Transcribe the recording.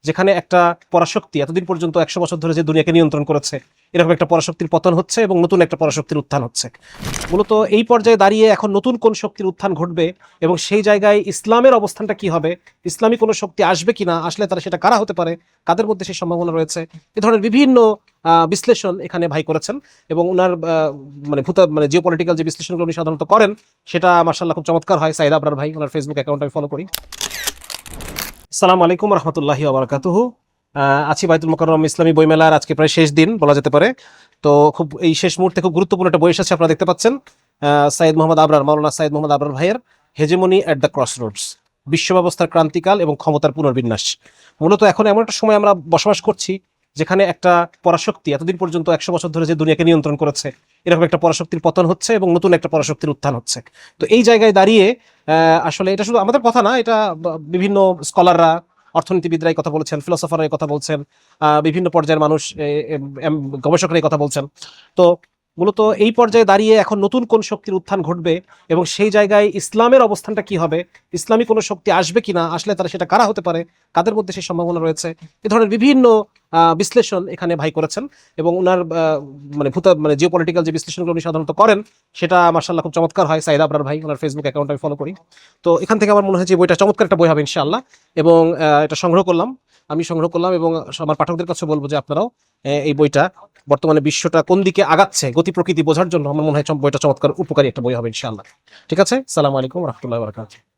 যেখানে একটা পরাশক্তি এতদিন পর্যন্ত 100 বছর ধরে যে দুনিয়াকে নিয়ন্ত্রণ করেছে, এরকম একটা পরাশক্তির পতন হচ্ছে এবং নতুন একটা পরাশক্তির উত্থান হচ্ছে। মূলত এই পর্যায়ে দাঁড়িয়ে এখন নতুন কোন শক্তির উত্থান ঘটবে এবং সেই জায়গায় ইসলামের অবস্থানটা কি হবে, ইসলামী কোনো শক্তি আসবে কিনা, আসলে তারা সেটা কারা হতে পারে, কাদের মধ্যে সেই সম্ভাবনা রয়েছে, এ ধরনের বিভিন্ন বিশ্লেষণ এখানে ভাই করেছেন। এবং ওনার মানে জিওপলিটিক্যাল যে বিশ্লেষণগুলো উনি সাধারণত করেন সেটা মাশাআল্লাহ খুব চমৎকার হয়। সাইদ আবরার ভাই, ওনার ফেসবুক অ্যাকাউন্ট আমি ফলো করি। আসসালামু আলাইকুম রহমতুল্লাহি ওয়া বারাকাতুহু। আছি বাইতুল মোকাররম ইসলামী বইমেলার আজকে প্রায় শেষ দিন বলা যেতে পারে। তো খুব এই শেষ মুহূর্তে খুব গুরুত্বপূর্ণ একটা বই এসেছে, আপনারা দেখতে পাচ্ছেন। সাইদ মোহাম্মদ আবরার, মাওলানা সাইদ মোহাম্মদ আবরার ভাইয়ের হেজেমনি এট দ্য ক্রসরোডস, বিশ্ব ব্যবস্থার ক্রান্তিকাল এবং ক্ষমতার পুনর্বিন্যাস। মূলত এখন এমন একটা সময় আমরা বসবাস করছি যেখানে একটা পরাশক্তি এতদিন পর্যন্ত 100 বছর ধরে যে দুনিয়াকে নিয়ন্ত্রণ করেছে, এরকম একটা পরাশক্তির পতন হচ্ছে এবং নতুন একটা পরাশক্তির উত্থান হচ্ছে। তো এই জায়গায় দাঁড়িয়ে আসলে এটা শুধু আমাদের কথা না, এটা বিভিন্ন স্কলাররা, অর্থনীতিবিদরাই কথা বলেছেন, ফিলোসফাররাই কথা বলছেন, বিভিন্ন পর্যায়ের মানুষ, গবেষকরাই কথা বলছেন। তো মূলত এই পর্যায়ে দাঁড়িয়ে এখন নতুন কোন শক্তির উত্থান ঘটবে এবং সেই জায়গায় ইসলামের অবস্থানটা কি হবে, ইসলামী কোনো শক্তি আসবে কিনা, আসলে তারা সেটা কারা হতে পারে, কাদের মধ্যে সেই সম্ভাবনা রয়েছে, এ ধরনের বিভিন্ন বিশ্লেষণ এখানে ভাই করেছেন। এবং ওনার জিওপলিটিক্যাল যে বিশ্লেষণগুলো উনি সাধারণত করেন সেটা মাশাআল্লাহ খুব চমৎকার হয়। সাইদ আবরার ভাই, ওনার ফেসবুক অ্যাকাউন্ট আমি ফলো করি। তো এখান থেকে আমার মনে হয় যে বইটা চমৎকার একটা বই হবে ইনশাআল্লাহ। এবং এটা আমি সংগ্রহ করলাম এবং আমার পাঠকদের কাছে বলবো যে আপনারাও এই বইটা, বর্তমানে বিশ্বটা কোন দিকে আগাচ্ছে গতি প্রকৃতি বোঝার জন্য আমার মনে হয় বইটা চমৎকার উপকারী একটা বই হবে ইনশাআল্লাহ। ঠিক আছে, আসসালামু আলাইকুম রহমতুল্লাহি ওয়া বারাকাতুহু।